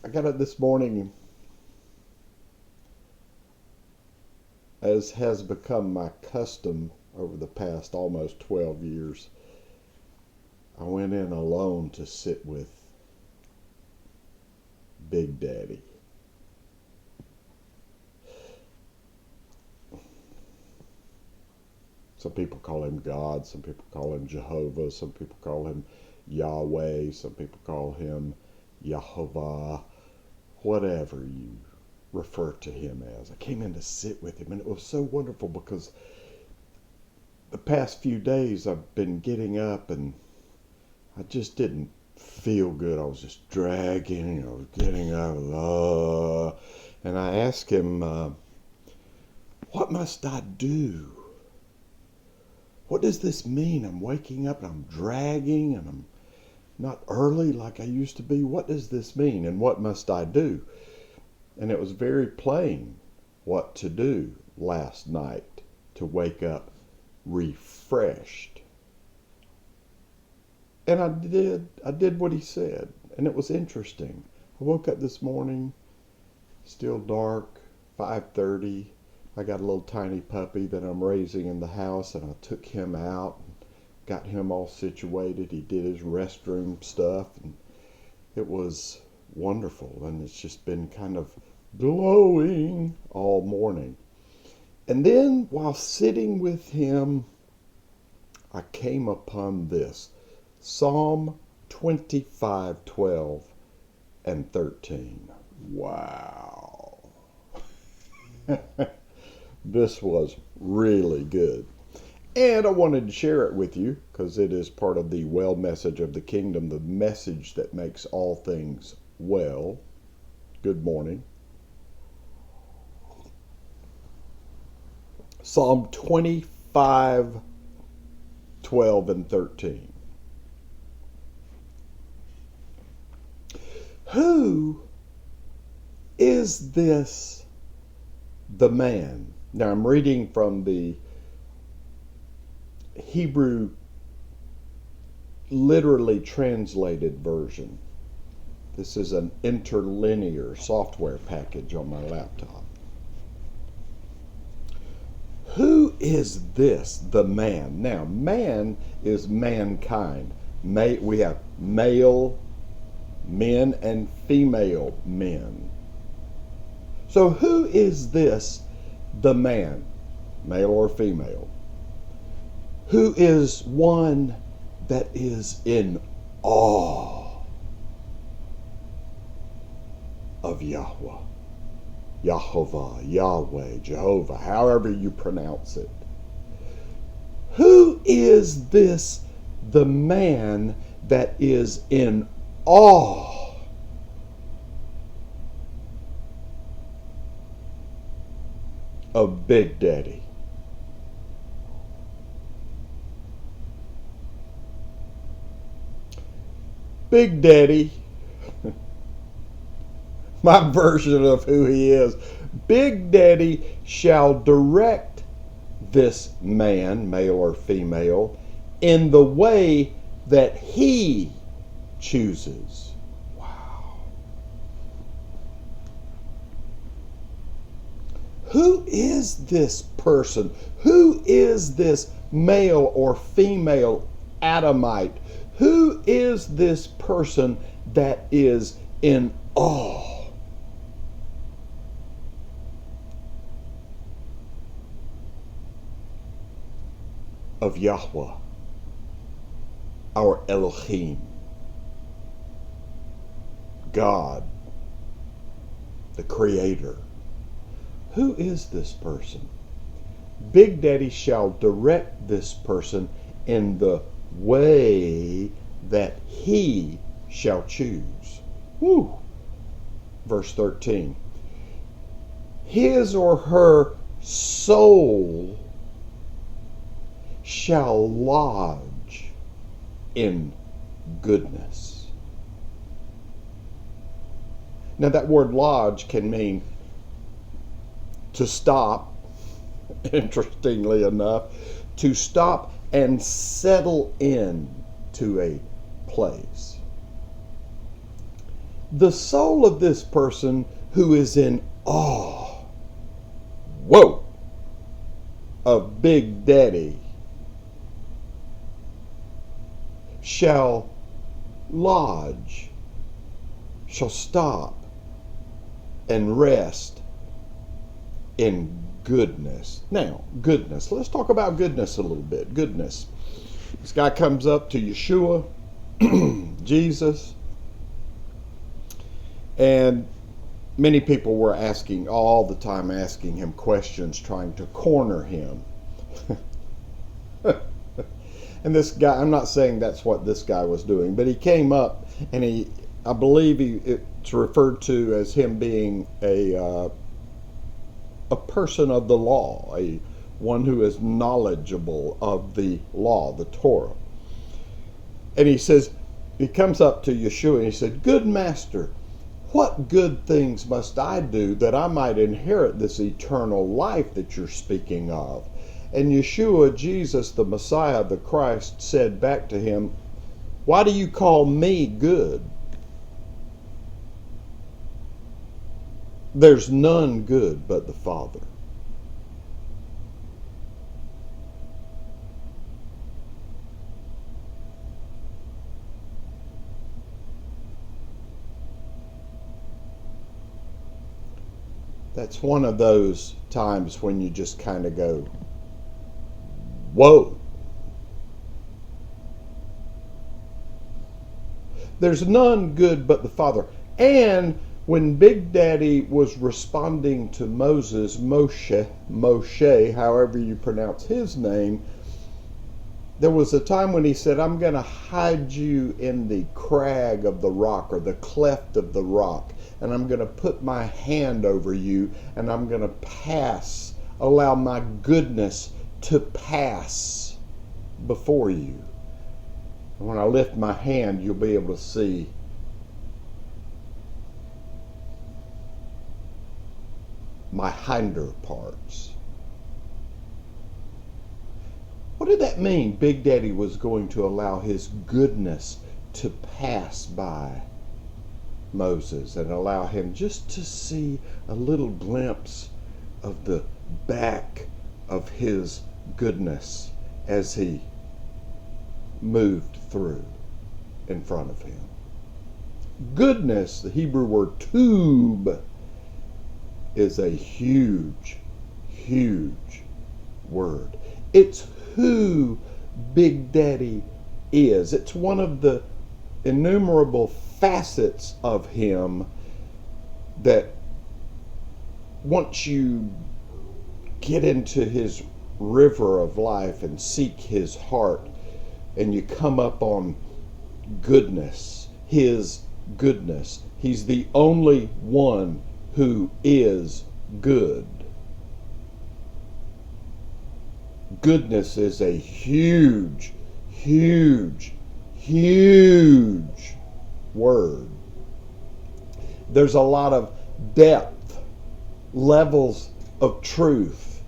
I got up this morning, as has become my custom over the past almost 12 years. I went in alone to sit with Big Daddy. Some people call him God, some people call him Jehovah, some people call him Yahweh, some people call him Yahovah, whatever you refer to him as. I came in to sit with him, and it was so wonderful because the past few days I've been getting up and I just didn't feel good. I was just dragging, I was getting up, and I asked him, what must I do? What does this mean? I'm waking up and I'm dragging and I'm not early like I used to be. What does this mean and what must I do? And it was very plain what to do last night to wake up refreshed. And I did what he said, and it was interesting. I woke up this morning, still dark, 5:30. I got a little tiny puppy that I'm raising in the house, and I took him out and got him all situated. He did his restroom stuff, and it was wonderful. And it's just been kind of glowing all morning. And then while sitting with him, I came upon this. Psalm 25:12 and 13. Wow. This was really good. And I wanted to share it with you because it is part of the well message of the kingdom, the message that makes all things well. Good morning. Psalm 25:12 and 13. Who is this the man? Now I'm reading from the Hebrew literally translated version. This is an interlinear software package on my laptop. Who is this the man? Now, man is mankind. We have male men and female men. So who is this the man, male or female, who is one that is in awe of Yahweh, Yahovah, Yahweh, Jehovah, however you pronounce it? Who is this the man that is in awe of Big Daddy? Big Daddy, my version of who he is, Big Daddy shall direct this man, male or female, in the way that he chooses. Wow. Who is this person? Who is this male or female Adamite? Who is this person that is in awe of Yahweh, our Elohim, God, the Creator? Who is this person? Big Daddy shall direct this person in the way that he shall choose. Woo! Verse 13. His or her soul shall lodge in goodness. Now that word lodge can mean to stop, interestingly enough, to stop and settle in to a place. the soul of this person who is in awe, whoa, of Big Daddy shall lodge, shall stop and rest in goodness. Now, goodness. Let's talk about goodness a little bit. Goodness. This guy comes up to Yeshua, Jesus, and many people were asking, all the time asking him questions, trying to corner him. And this guy, I'm not saying that's what this guy was doing, but he came up and I believe it's referred to as him being a person of the law, one who is knowledgeable of the law, the Torah. And he comes up to Yeshua and he said, "Good master, what good things must I do that I might inherit this eternal life that you're speaking of?" And Yeshua, Jesus, the Messiah, the Christ, said back to him, "Why do you call me good? There's none good but the Father." That's one of those times when you just kind of go, whoa. There's none good but the Father. And when Big Daddy was responding to Moshe, however you pronounce his name, there was a time when he said, "I'm going to hide you in the crag of the rock or the cleft of the rock, and I'm going to put my hand over you, and I'm going to allow my goodness to pass before you. And when I lift my hand, you'll be able to see my hinder parts." What did that mean? Big Daddy was going to allow his goodness to pass by Moses and allow him just to see a little glimpse of the back of his goodness as he moved through in front of him. Goodness, the Hebrew word tube, is a huge, huge word. It's who Big Daddy is. It's one of the innumerable facets of him that once you get into his river of life and seek his heart and you come up on goodness, his goodness, he's the only one who is good. Goodness is a huge, huge, huge word. There's a lot of depth, levels of truth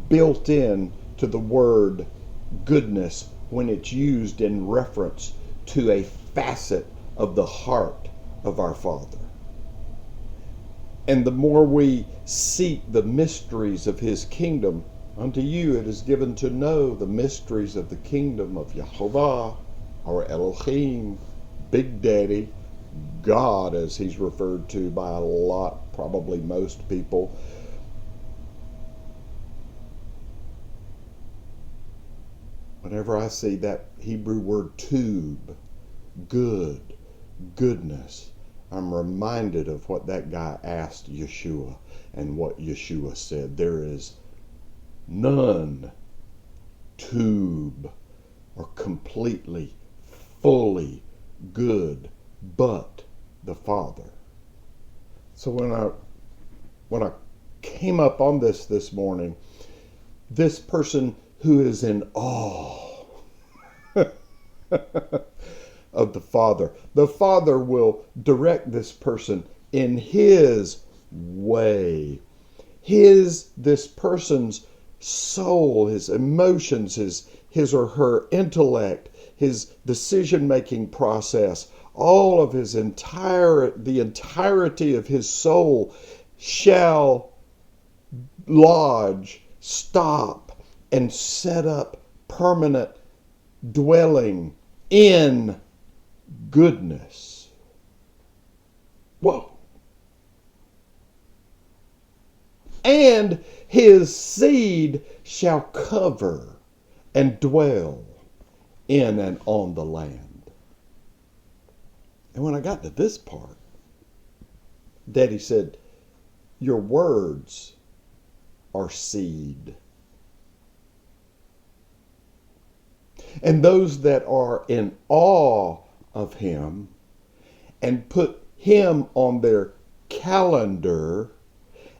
built in to the word goodness when it's used in reference to a facet of the heart of our Father. And the more we seek the mysteries of his kingdom, unto you it is given to know the mysteries of the kingdom of Yehovah, our Elohim, Big Daddy, God, as he's referred to by a lot, probably most people. Whenever I see that Hebrew word tube, good, goodness, I'm reminded of what that guy asked Yeshua and what Yeshua said. There is none tube or completely, fully good but the Father. So when I came up on this morning, this person who is in awe of the Father will direct this person in his way. This person's soul, his emotions, his or her intellect, his decision-making process all of the entirety of his soul shall lodge, stop, and set up permanent dwelling in goodness. Whoa. And his seed shall cover and dwell in and on the land. And when I got to this part, Daddy said, your words are seed. And those that are in awe of him and put him on their calendar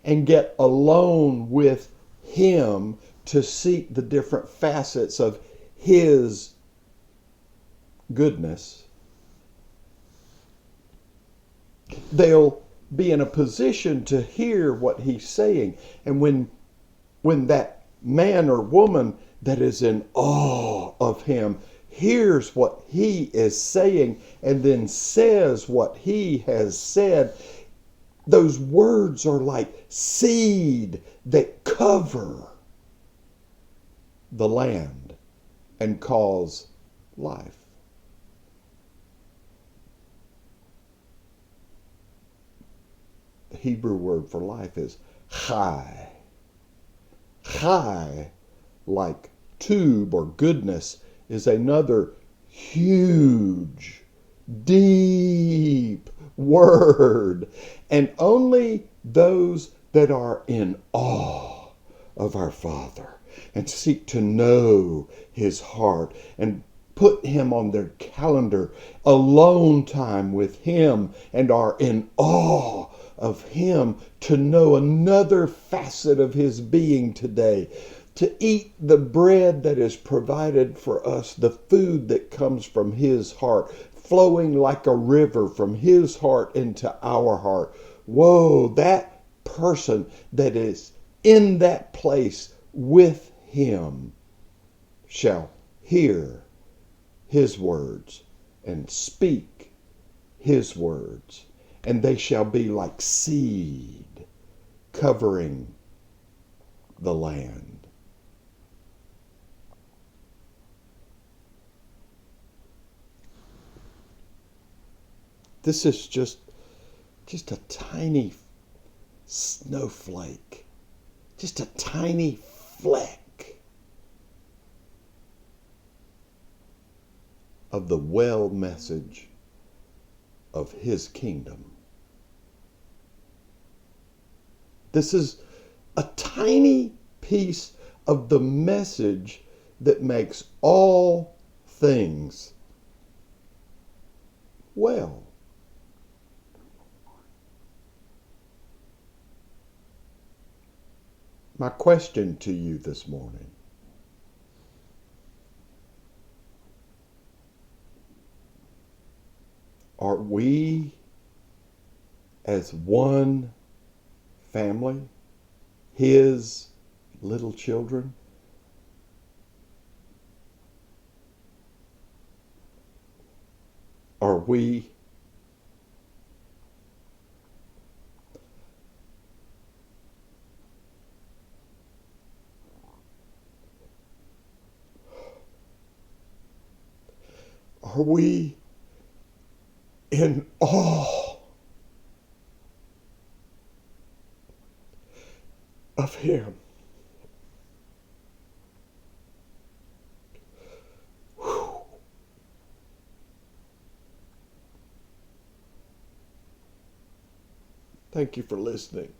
and get alone with him to seek the different facets of his goodness, they'll be in a position to hear what he's saying. And when that man or woman that is in awe of him hears what he is saying and then says what he has said, those words are like seed that cover the land and cause life. The Hebrew word for life is chai. Chai, like tube or goodness, is another huge, deep word. And only those that are in awe of our Father and seek to know his heart and put him on their calendar, alone time with him, and are in awe of him, to know another facet of his being today, to eat the bread that is provided for us, the food that comes from his heart, flowing like a river from his heart into our heart. Whoa, that person that is in that place with him shall hear his words and speak his words, and they shall be like seed covering the land. This is just a tiny snowflake, just a tiny fleck of the well message of his kingdom. This is a tiny piece of the message that makes all things well. My question to you this morning: are we as one family, his little children? Are we in awe of him? Whew. Thank you for listening.